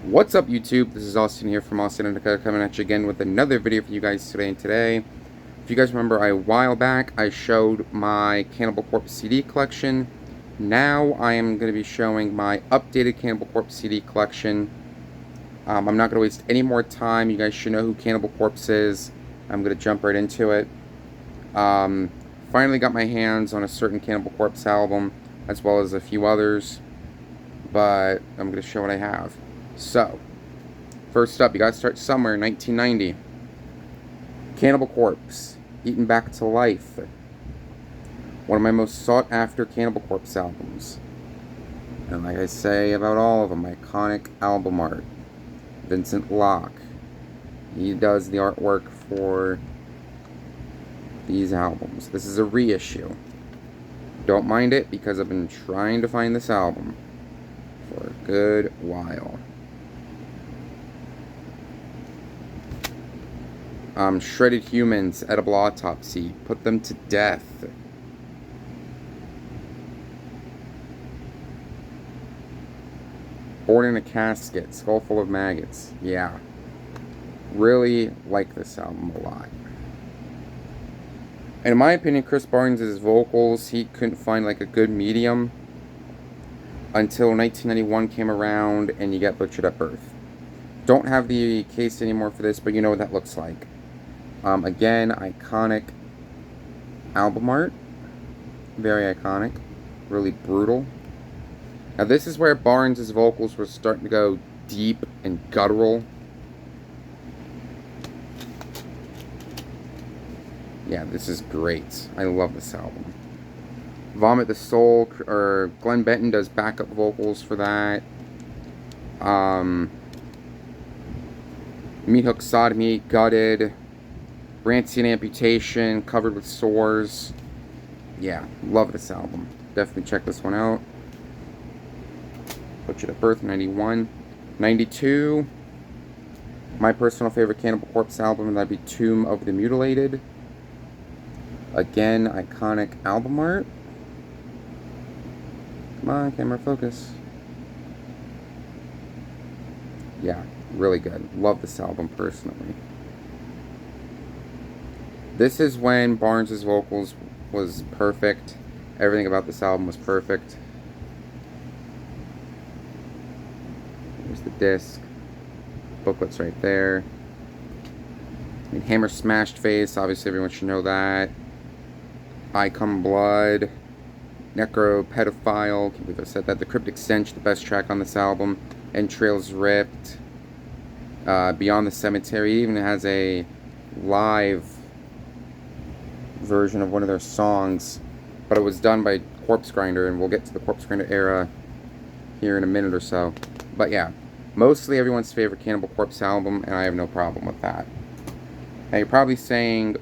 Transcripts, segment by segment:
What's up, YouTube? This is Austin here from Austin Indica, coming at you again with another video for you guys today. And today, if you guys remember, a while back I showed my Cannibal Corpse CD collection. Now I am going to be showing my updated Cannibal Corpse CD collection. I'm not going to waste any more time. You guys should know who Cannibal Corpse is. I'm going to jump right into it. Finally got my hands on a certain Cannibal Corpse album, as well as a few others. But I'm going to show what I have. So, first up, you gotta start somewhere. 1990. Cannibal Corpse, Eaten Back to Life. One of my most sought after Cannibal Corpse albums. And like I say about all of them, iconic album art. Vincent Locke. He does the artwork for these albums. This is a reissue. Don't mind it because I've been trying to find this album for a good while. Shredded Humans, Edible Autopsy, Put Them to Death. Born in a Casket, Skull Full of Maggots. Yeah. Really like this album a lot. And in my opinion, Chris Barnes' vocals, he couldn't find like a good medium until 1991 came around and you get Butchered at Birth. Don't have the case anymore for this, but you know what that looks like. Again, iconic album art. Very iconic. Really brutal. Now this is where Barnes' vocals were starting to go deep and guttural. Yeah, this is great. I love this album. Vomit the Soul, or Glenn Benton does backup vocals for that. Meat Hook Sodomy, Gutted. Rancid Amputation, Covered with Sores. Yeah, love this album. Definitely check this one out. Butchered at Birth, 91. 92. My personal favorite Cannibal Corpse album, and that'd be Tomb of the Mutilated. Again, iconic album art. Come on, camera, focus. Yeah, really good. Love this album personally. This is when Barnes' vocals was perfect. Everything about this album was perfect. Here's the disc. Booklet's right there. I mean, Hammer Smashed Face, obviously everyone should know that. I Come Blood. Necro Pedophile, can't believe I said that. The Cryptic Stench, the best track on this album. Entrails Ripped. Beyond the Cemetery. It even has a live version of one of their songs, but it was done by Corpse Grinder, and we'll get to the Corpse Grinder era here in a minute or so. But yeah, mostly everyone's favorite Cannibal Corpse album, and I have no problem with that. Now you're probably saying,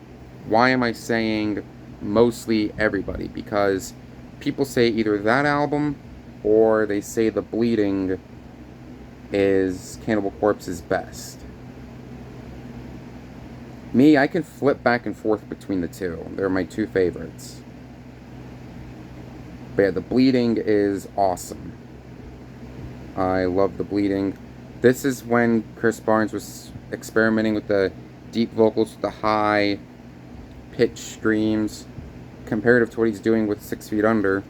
why am I saying mostly everybody? Because people say either that album or they say The Bleeding is Cannibal Corpse's best. Me, I can flip back and forth between the two. They're my two favorites. But yeah, The Bleeding is awesome. I love The Bleeding. This is when Chris Barnes was experimenting with the deep vocals, with the high pitch screams, comparative to what he's doing with 6 Feet Under.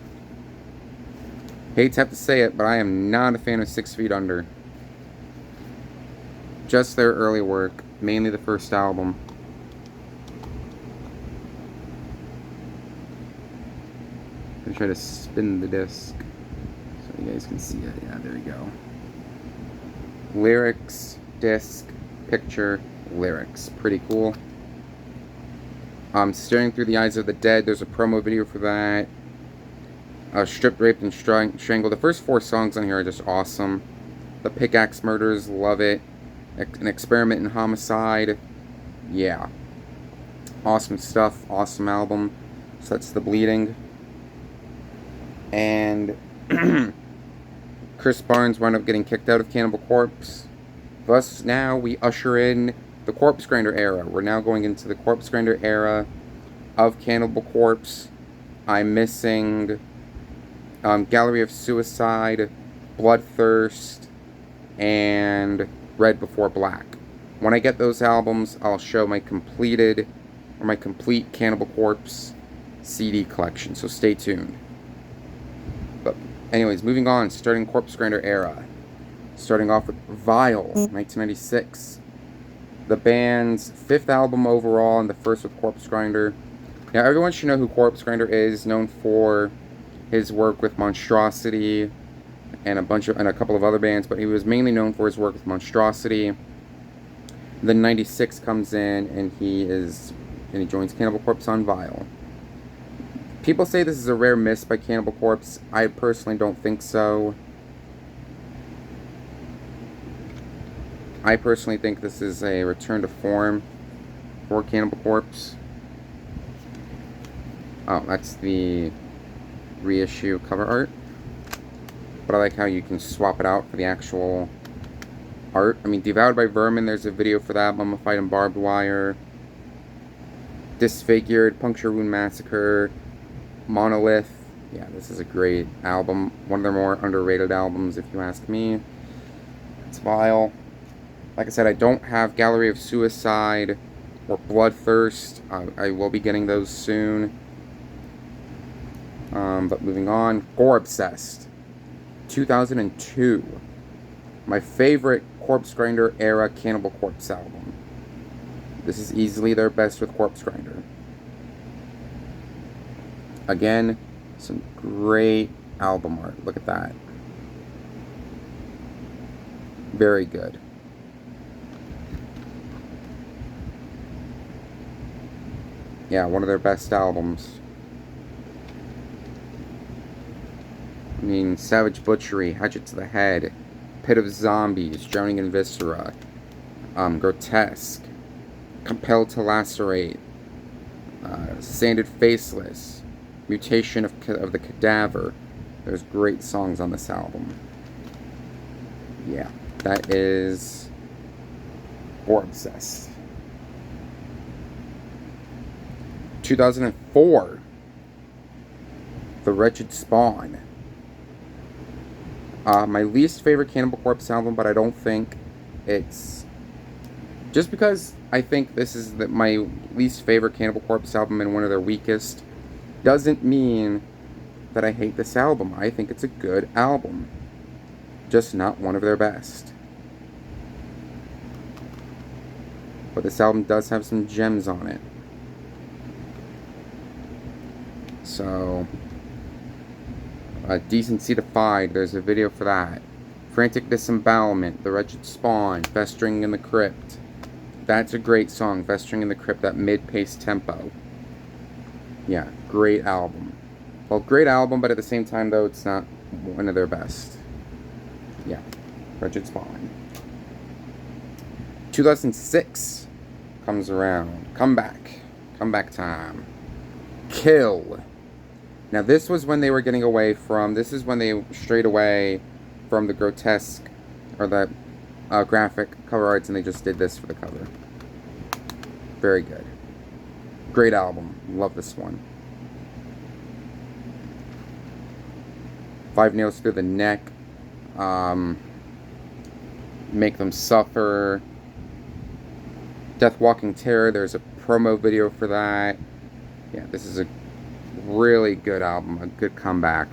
Hate to have to say it, but I am not a fan of 6 Feet Under. Just their early work, mainly the first album. I'm gonna try to spin the disc so you guys can see it. Yeah, there we go. Lyrics, disc, picture, lyrics. Pretty cool. Staring Through the Eyes of the Dead, there's a promo video for that. Stripped, Raped, and Strangled. The first 4 songs on here are just awesome. The Pickaxe Murders, love it. An Experiment in Homicide. Yeah. Awesome stuff. Awesome album. So that's The Bleeding. And Chris Barnes wound up getting kicked out of Cannibal Corpse. Thus, now we usher in the Corpse Grinder era. We're now going into the Corpse Grinder era of Cannibal Corpse. I'm missing Gallery of Suicide, Bloodthirst, and Red Before Black. When I get those albums, I'll show my complete Cannibal Corpse CD collection, so stay tuned. But anyways, moving on, starting Corpse Grinder era. Starting off with Vile, 1996. The band's 5th album overall, and the first with Corpse Grinder. Now, everyone should know who Corpse Grinder is, known for his work with Monstrosity and a couple of other bands, but he was mainly known for his work with Monstrosity. Then 96 comes in, and he joins Cannibal Corpse on Vile. People say this is a rare miss by Cannibal Corpse. I personally don't think so. I personally think this is a return to form for Cannibal Corpse. Oh, that's the reissue cover art. But I like how you can swap it out for the actual art. I mean, Devoured by Vermin, there's a video for that. Mummified and Barbed Wire. Disfigured, Puncture Wound Massacre. Monolith. Yeah, this is a great album. One of their more underrated albums, if you ask me. It's Vile. Like I said, I don't have Gallery of Suicide or Bloodthirst. I will be getting those soon. But moving on, Gore Obsessed, 2002. My favorite Corpse Grinder era Cannibal Corpse album. This is easily their best with Corpse Grinder. Again, some great album art. Look at that. Very good. Yeah, one of their best albums. I mean, Savage Butchery, Hatchet to the Head, Pit of Zombies, Drowning in Viscera, Grotesque, Compelled to Lacerate, Sanded Faceless, Mutation of the Cadaver. There's great songs on this album. Yeah, that is Gore Obsessed. 2004, The Wretched Spawn. My least favorite Cannibal Corpse album, but I don't think it's... Just because I think this is my least favorite Cannibal Corpse album and one of their weakest, doesn't mean that I hate this album. I think it's a good album. Just not one of their best. But this album does have some gems on it. So, Decency Defied, there's a video for that. Frantic Disembowelment, The Wretched Spawn, Festering in the Crypt. That's a great song, Festering in the Crypt, that mid-paced tempo. Yeah, great album. Well, great album, but at the same time, though, it's not one of their best. Yeah, Wretched Spawn. 2006 comes around. Comeback time. Kill. Now, this was when they were getting away from... This is when they strayed away from the grotesque or the graphic cover arts, and they just did this for the cover. Very good. Great album. Love this one. 5 Nails Through the Neck. Make Them Suffer. Death Walking Terror. There's a promo video for that. Yeah, this is a really good album, a good comeback.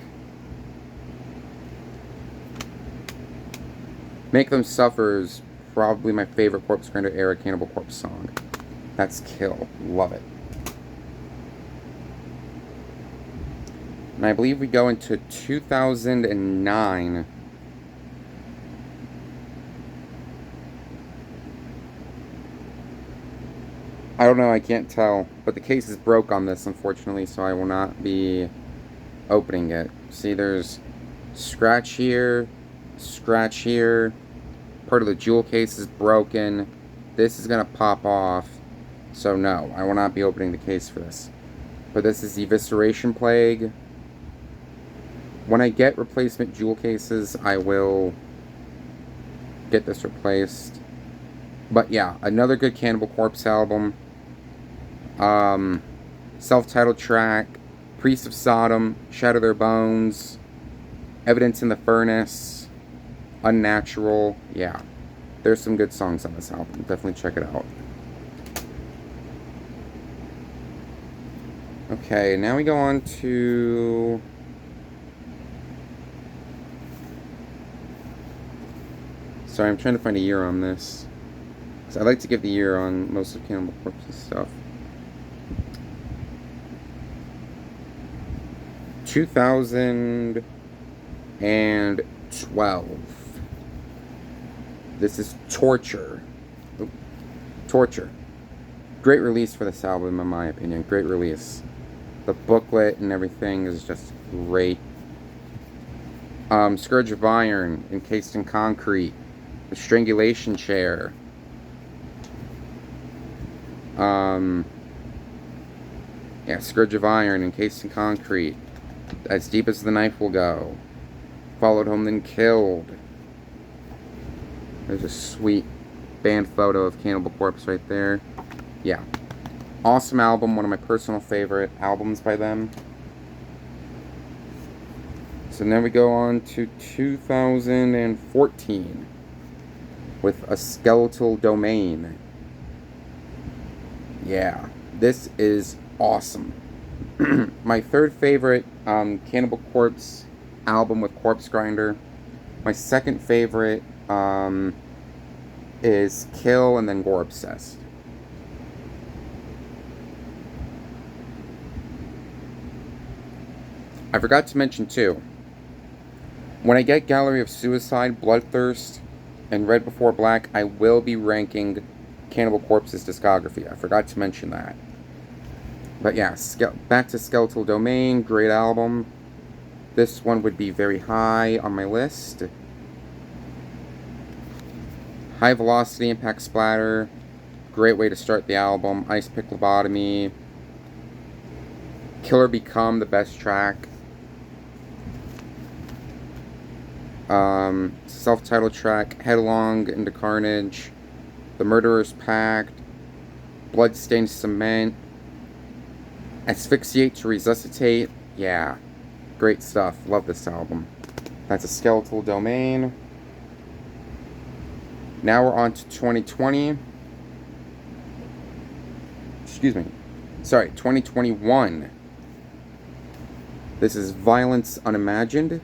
Make Them Suffer is probably my favorite Corpse Grinder era Cannibal Corpse song. That's Kill. Love it. And I believe we go into 2009. I don't know, I can't tell. But the case is broke on this, unfortunately, so I will not be opening it. See, there's scratch here, scratch here. Part of the jewel case is broken. This is going to pop off. So no, I will not be opening the case for this. But this is the Evisceration Plague. When I get replacement jewel cases, I will get this replaced. But yeah, another good Cannibal Corpse album. Self-titled track, Priest of Sodom, Shatter Their Bones, Evidence in the Furnace, Unnatural. Yeah. There's some good songs on this album. Definitely check it out. Okay, now we go on to... Sorry, I'm trying to find a year on this. So I like to give the year on most of Cannibal Corpse's stuff. 2012. This is Torture. Oop. Torture. Great release for this album, in my opinion. Great release. The booklet and everything is just great. Scourge of Iron, Encased in Concrete. The Strangulation Chair. Yeah, Scourge of Iron, Encased in Concrete. As Deep as the Knife Will Go. Followed Home Then Killed. There's a sweet band photo of Cannibal Corpse right there. Yeah. Awesome album, one of my personal favorite albums by them. So now we go on to 2014 with A Skeletal Domain. Yeah, this is awesome. My third favorite Cannibal Corpse album with Corpse Grinder. My second favorite is Kill and then Gore Obsessed. I forgot to mention too, when I get Gallery of Suicide, Bloodthirst, and Red Before Black, I will be ranking Cannibal Corpse's discography. I forgot to mention that. But yeah, back to Skeletal Domain, great album. This one would be very high on my list. High Velocity Impact Splatter, great way to start the album. Ice Pick Lobotomy. Killer Become, the best track. Self-titled track, Headlong into Carnage, The Murderer's Pact, Bloodstained Cement, Asphyxiate to Resuscitate. Yeah, great stuff. Love this album. That's A Skeletal Domain. Now we're on to 2020. Excuse me. Sorry, 2021. This is Violence Unimagined.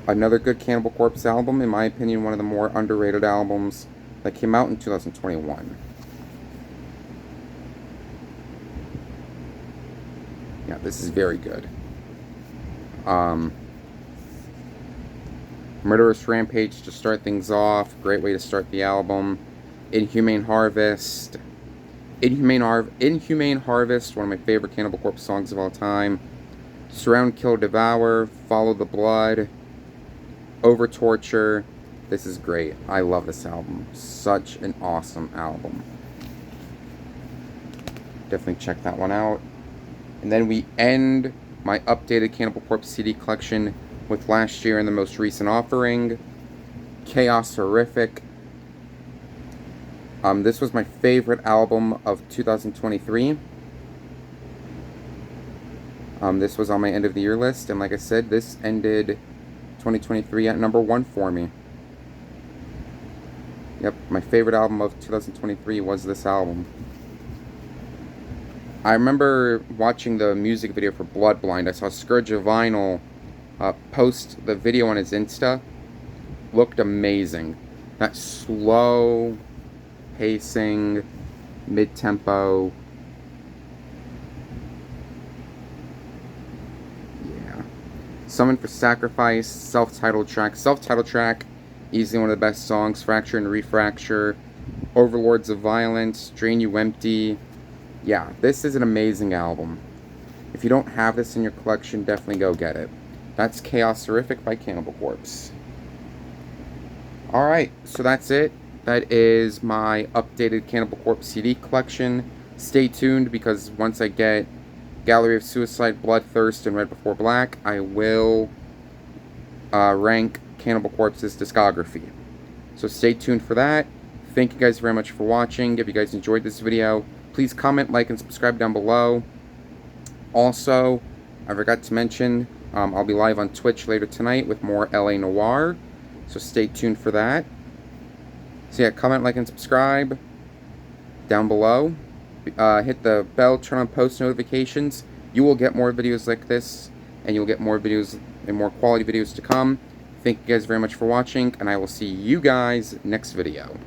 Another good Cannibal Corpse album, in my opinion, one of the more underrated albums that came out in 2021. Yeah, this is very good. Murderous Rampage to start things off. Great way to start the album. Inhumane Harvest. Inhumane Harvest, one of my favorite Cannibal Corpse songs of all time. Surround, Kill, Devour. Follow the Blood. Over Torture. This is great. I love this album. Such an awesome album. Definitely check that one out. And then we end my updated Cannibal Corpse CD collection with last year and the most recent offering. Chaos Horrific. This was my favorite album of 2023. This was on my end of the year list, and like I said, this ended 2023 at number 1 for me. Yep, my favorite album of 2023 was this album. I remember watching the music video for Bloodblind. I saw Scourge of Vinyl post the video on his Insta. Looked amazing. That slow pacing, mid-tempo. Yeah. Summon for Sacrifice, self-titled track. Self-titled track, easily one of the best songs. Fracture and Refracture. Overlords of Violence, Drain You Empty. Yeah, this is an amazing album. If you don't have this in your collection, definitely go get it. That's Chaos Horrific by Cannibal Corpse. Alright, so that's it. That is my updated Cannibal Corpse CD collection. Stay tuned, because once I get Gallery of Suicide, Bloodthirst, and Red Before Black, I will rank Cannibal Corpse's discography. So stay tuned for that. Thank you guys very much for watching. If you guys enjoyed this video, please comment, like, and subscribe down below. Also, I forgot to mention, I'll be live on Twitch later tonight with more LA Noir. So stay tuned for that. So yeah, comment, like, and subscribe down below. Hit the bell, turn on post notifications. You will get more videos like this, and you'll get more videos and more quality videos to come. Thank you guys very much for watching, and I will see you guys next video.